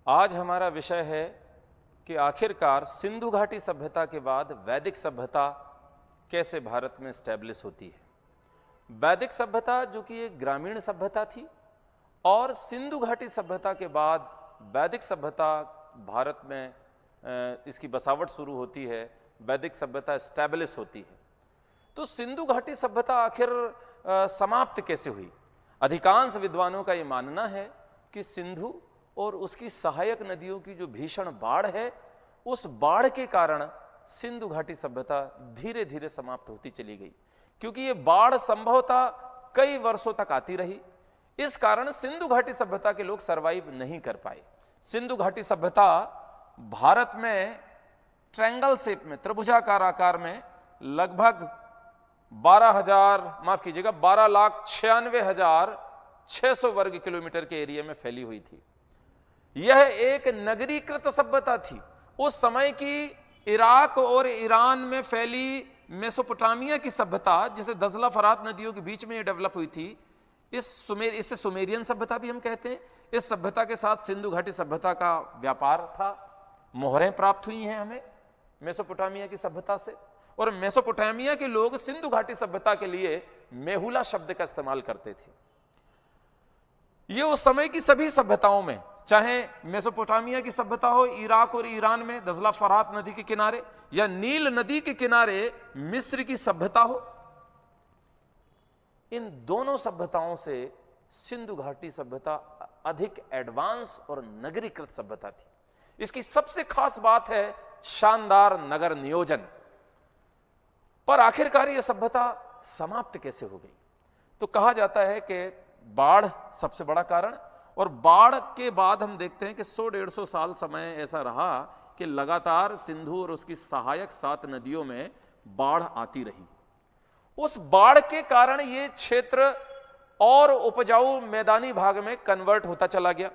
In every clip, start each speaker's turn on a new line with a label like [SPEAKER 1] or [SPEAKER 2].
[SPEAKER 1] आज हमारा विषय है कि आखिरकार सिंधु घाटी सभ्यता के बाद वैदिक सभ्यता कैसे भारत में स्टैब्लिश होती है। वैदिक सभ्यता जो कि एक ग्रामीण सभ्यता थी और सिंधु घाटी सभ्यता के बाद वैदिक सभ्यता भारत में इसकी बसावट शुरू होती है, वैदिक सभ्यता स्टैब्लिश होती है। तो सिंधु घाटी सभ्यता आखिर समाप्त कैसे हुई? अधिकांश विद्वानों का यह मानना है कि सिंधु और उसकी सहायक नदियों की जो भीषण बाढ़ है, उस बाढ़ के कारण सिंधु घाटी सभ्यता धीरे धीरे समाप्त होती चली गई, क्योंकि ये बाढ़ संभवतः कई वर्षों तक आती रही। इस कारण सिंधु घाटी सभ्यता के लोग सरवाइव नहीं कर पाए। सिंधु घाटी सभ्यता भारत में ट्रायंगल शेप में, त्रिभुजाकार आकार में लगभग 12,96,600 वर्ग किलोमीटर के एरिया में फैली हुई थी। यह एक नगरीकृत सभ्यता थी। उस समय की इराक और ईरान में फैली मेसोपोटामिया की सभ्यता, जिसे दजला फरात नदियों के बीच में यह डेवलप हुई थी, इसे सुमेरियन सभ्यता भी हम कहते हैं। इस सभ्यता के साथ सिंधु घाटी सभ्यता का व्यापार था। मोहरें प्राप्त हुई हैं हमें मेसोपोटामिया की सभ्यता से, और मेसोपोटामिया के लोग सिंधु घाटी सभ्यता के लिए मेहुला शब्द का इस्तेमाल करते थे। यह उस समय की सभी सभ्यताओं में, चाहे मेसोपोटामिया की सभ्यता हो इराक और ईरान में दजला फरात नदी के किनारे, या नील नदी के किनारे मिस्र की सभ्यता हो, इन दोनों सभ्यताओं से सिंधु घाटी सभ्यता अधिक एडवांस और नगरीकृत सभ्यता थी। इसकी सबसे खास बात है शानदार नगर नियोजन। पर आखिरकार यह सभ्यता समाप्त कैसे हो गई? तो कहा जाता है कि बाढ़ सबसे बड़ा कारण, और बाढ़ के बाद हम देखते हैं कि 100-150 साल समय ऐसा रहा कि लगातार सिंधु और उसकी सहायक 7 नदियों में बाढ़ आती रही। उस बाढ़ के कारण ये क्षेत्र और उपजाऊ मैदानी भाग में कन्वर्ट होता चला गया,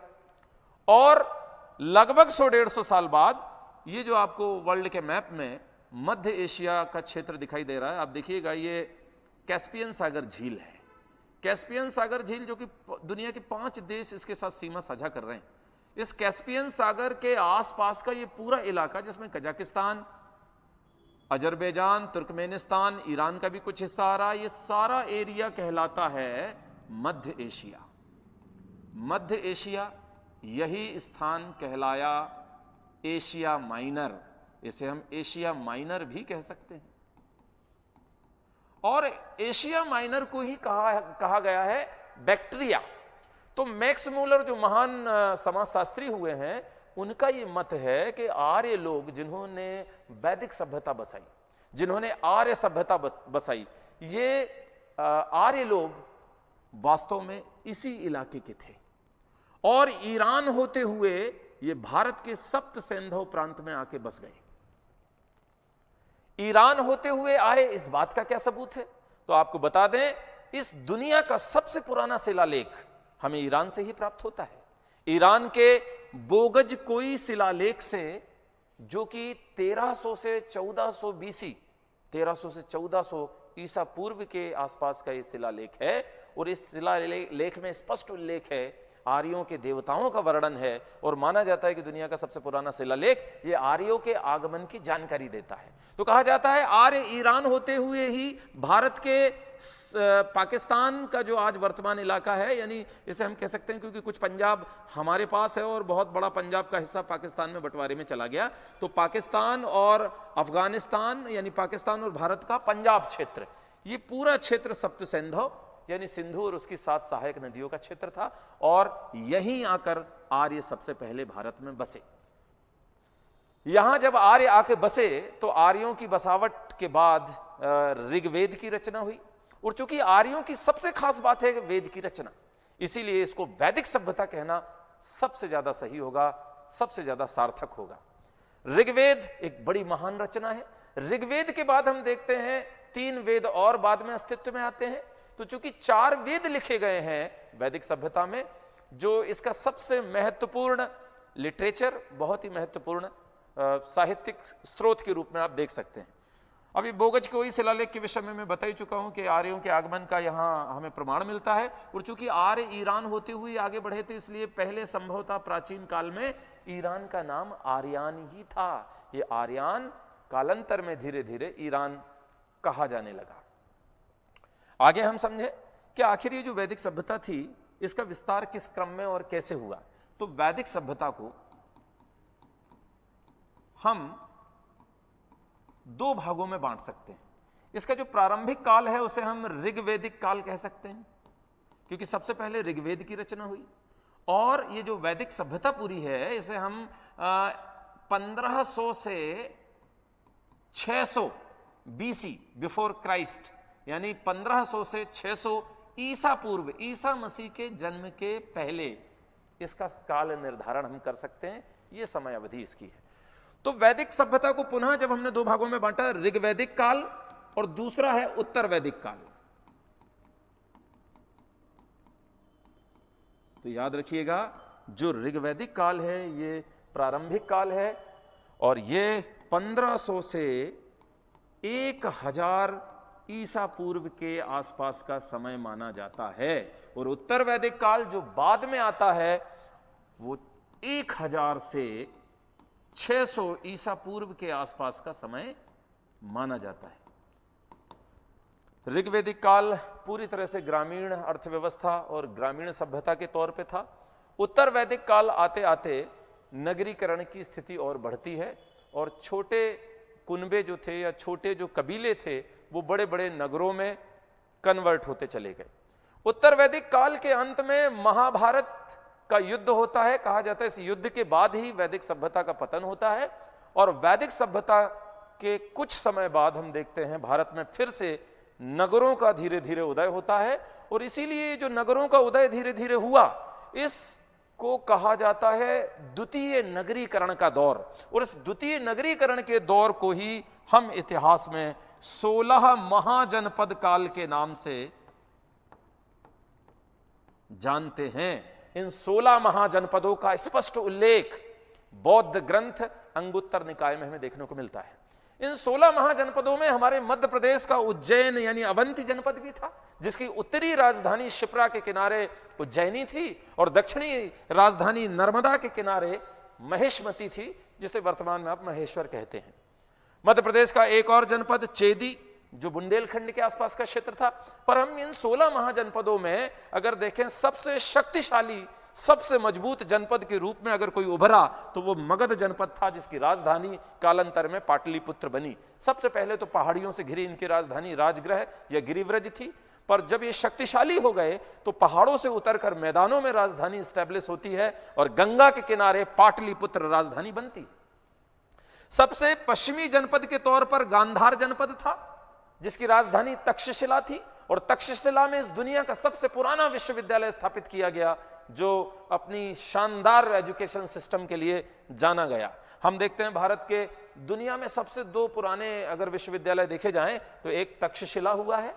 [SPEAKER 1] और लगभग 100-150 साल बाद ये जो आपको वर्ल्ड के मैप में मध्य एशिया का क्षेत्र दिखाई दे रहा है, आप देखिएगा, ये कैस्पियन सागर झील है। कैस्पियन सागर झील जो कि दुनिया के 5 देश इसके साथ सीमा साझा कर रहे हैं। इस कैस्पियन सागर के आसपास का ये पूरा इलाका, जिसमें कजाकिस्तान, अजरबैजान, तुर्कमेनिस्तान, ईरान का भी कुछ हिस्सा आ रहा है, ये सारा एरिया कहलाता है मध्य एशिया। मध्य एशिया, यही स्थान कहलाया एशिया माइनर। इसे हम एशिया माइनर भी कह सकते हैं, और एशिया माइनर को ही कहा गया है बैक्ट्रिया। तो मैक्स मूलर जो महान समाजशास्त्री हुए हैं, उनका ये मत है कि आर्य लोग जिन्होंने वैदिक सभ्यता बसाई, जिन्होंने आर्य सभ्यता बसाई, ये आर्य लोग वास्तव में इसी इलाके के थे, और ईरान होते हुए ये भारत के सप्त सिंधु प्रांत में आके बस गए। ईरान होते हुए आए, इस बात का क्या सबूत है? तो आपको बता दें, इस दुनिया का सबसे पुराना शिलालेख हमें ईरान से ही प्राप्त होता है। ईरान के बोगज कोई शिलालेख से, जो कि 1300 से 1400 बीसी, 1300 से 1400 ईसा पूर्व के आसपास का यह शिलालेख है, और इस शिलालेख में स्पष्ट उल्लेख है, आर्यों के देवताओं का वर्णन है, और माना जाता है कि दुनिया का सबसे पुराना शिलालेख ये आर्यों के आगमन की जानकारी देता है। तो कहा जाता है आर्य ईरान होते हुए ही भारत के पाकिस्तान का जो आज वर्तमान इलाका है, यानी इसे हम कह सकते हैं, क्योंकि कुछ पंजाब हमारे पास है और बहुत बड़ा पंजाब का हिस्सा पाकिस्तान में बंटवारे में चला गया, तो पाकिस्तान और अफगानिस्तान, यानी पाकिस्तान और भारत का पंजाब क्षेत्र, ये पूरा क्षेत्र सप्त सिंधु यानी सिंधु और उसकी 7 सहायक नदियों का क्षेत्र था, और यहीं आकर आर्य सबसे पहले भारत में बसे। यहां जब आर्य आके बसे, तो आर्यों की बसावट के बाद ऋग्वेद की रचना हुई, और चूंकि आर्यों की सबसे खास बात है वेद की रचना, इसीलिए इसको वैदिक सभ्यता कहना सबसे ज्यादा सही होगा, सबसे ज्यादा सार्थक होगा। ऋग्वेद एक बड़ी महान रचना है। ऋग्वेद के बाद हम देखते हैं 3 वेद और बाद में अस्तित्व में आते हैं। तो चूंकि 4 वेद लिखे गए हैं वैदिक सभ्यता में, जो इसका सबसे महत्वपूर्ण लिटरेचर, बहुत ही महत्वपूर्ण साहित्यिक स्रोत के रूप में आप देख सकते हैं। अभी बोगज के वही शिलालेख के विषय में मैं बता ही चुका हूं कि आर्यों के आगमन का यहां हमें प्रमाण मिलता है। और चूंकि आर्य ईरान होते हुए आगे बढ़े थे, इसलिए पहले संभवतः प्राचीन काल में ईरान का नाम आर्यान ही था। ये आर्यान कालांतर में धीरे धीरे ईरान कहा जाने लगा। आगे हम समझे कि आखिर ये जो वैदिक सभ्यता थी, इसका विस्तार किस क्रम में और कैसे हुआ। तो वैदिक सभ्यता को हम दो भागों में बांट सकते हैं। इसका जो प्रारंभिक काल है उसे हम ऋग्वैदिक काल कह सकते हैं, क्योंकि सबसे पहले ऋग्वेद की रचना हुई। और ये जो वैदिक सभ्यता पूरी है, इसे हम 1500 से 600 बीसी, बिफोर क्राइस्ट, यानी 1500 से 600 ईसा पूर्व, ईसा मसीह के जन्म के पहले इसका काल निर्धारण हम कर सकते हैं। यह समय अवधि इसकी है। तो वैदिक सभ्यता को पुनः जब हमने दो भागों में बांटा, ऋग्वैदिक काल और दूसरा है उत्तर वैदिक काल। तो याद रखिएगा, जो ऋग्वैदिक काल है ये प्रारंभिक काल है और ये 1500 से 1000 ईसा पूर्व के आसपास का समय माना जाता है। और उत्तर वैदिक काल जो बाद में आता है वो 1000 से 600 ईसा पूर्व के आसपास का समय माना जाता है। ऋग्वैदिक काल पूरी तरह से ग्रामीण अर्थव्यवस्था और ग्रामीण सभ्यता के तौर पे था। उत्तर वैदिक काल आते आते नगरीकरण की स्थिति और बढ़ती है और छोटे कुनबे जो थे या छोटे जो कबीले थे वो बड़े बड़े नगरों में कन्वर्ट होते चले गए। उत्तर वैदिक काल के अंत में महाभारत का युद्ध होता है। कहा जाता है इस युद्ध के बाद ही वैदिक सभ्यता का पतन होता है। और वैदिक सभ्यता के कुछ समय बाद हम देखते हैं भारत में फिर से नगरों का धीरे धीरे उदय होता है। और इसीलिए जो नगरों का उदय धीरे धीरे हुआ, इसको कहा जाता है द्वितीय नगरीकरण का दौर। और इस द्वितीय नगरीकरण के दौर को ही हम इतिहास में 16 महाजनपद काल के नाम से जानते हैं। इन 16 महाजनपदों का स्पष्ट उल्लेख बौद्ध ग्रंथ अंगुत्तर निकाय में हमें देखने को मिलता है। इन 16 महाजनपदों में हमारे मध्य प्रदेश का उज्जैन यानी अवंती जनपद भी था, जिसकी उत्तरी राजधानी शिप्रा के किनारे उज्जैनी थी और दक्षिणी राजधानी नर्मदा के किनारे महेशमती थी, जिसे वर्तमान में आप महेश्वर कहते हैं। मध्य प्रदेश का एक और जनपद चेदी, जो बुंदेलखंड के आसपास का क्षेत्र था। पर हम इन 16 महाजनपदों में अगर देखें, सबसे शक्तिशाली, सबसे मजबूत जनपद के रूप में अगर कोई उभरा तो वो मगध जनपद था, जिसकी राजधानी कालांतर में पाटलिपुत्र बनी। सबसे पहले तो पहाड़ियों से घिरी इनकी राजधानी राजगृह या गिरिव्रज थी, पर जब ये शक्तिशाली हो गए तो पहाड़ों से उतरकर मैदानों में राजधानी स्टैब्लिश होती है और गंगा के किनारे पाटलिपुत्र राजधानी बनती। सबसे पश्चिमी जनपद के तौर पर गांधार जनपद था, जिसकी राजधानी तक्षशिला थी। और तक्षशिला में इस दुनिया का सबसे पुराना विश्वविद्यालय स्थापित किया गया, जो अपनी शानदार एजुकेशन सिस्टम के लिए जाना गया। हम देखते हैं भारत के दुनिया में सबसे दो पुराने अगर विश्वविद्यालय देखे जाएं तो एक तक्षशिला हुआ है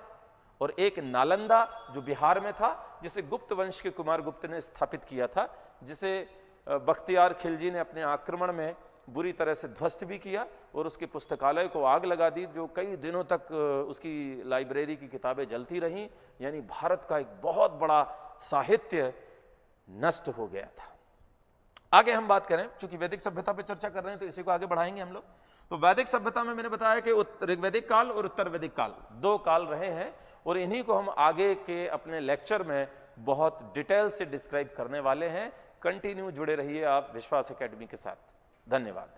[SPEAKER 1] और एक नालंदा, जो बिहार में था, जिसे गुप्त वंश के कुमार गुप्त ने स्थापित किया था, जिसे बख्तियार खिलजी ने अपने आक्रमण में बुरी तरह से ध्वस्त भी किया और उसके पुस्तकालय को आग लगा दी, जो कई दिनों तक उसकी लाइब्रेरी की किताबें जलती रहीं। यानी भारत का एक बहुत बड़ा साहित्य नष्ट हो गया था। आगे हम बात करें, चूंकि वैदिक सभ्यता पर चर्चा कर रहे हैं तो इसी को आगे बढ़ाएंगे हम लोग। तो वैदिक सभ्यता में मैंने बताया कि ऋग्वैदिक काल और उत्तर वैदिक काल दो काल रहे हैं और इन्हीं को हम आगे के अपने लेक्चर में बहुत डिटेल से डिस्क्राइब करने वाले हैं। कंटिन्यू जुड़े रहिए आप विश्वास एकेडमी के साथ। धन्यवाद।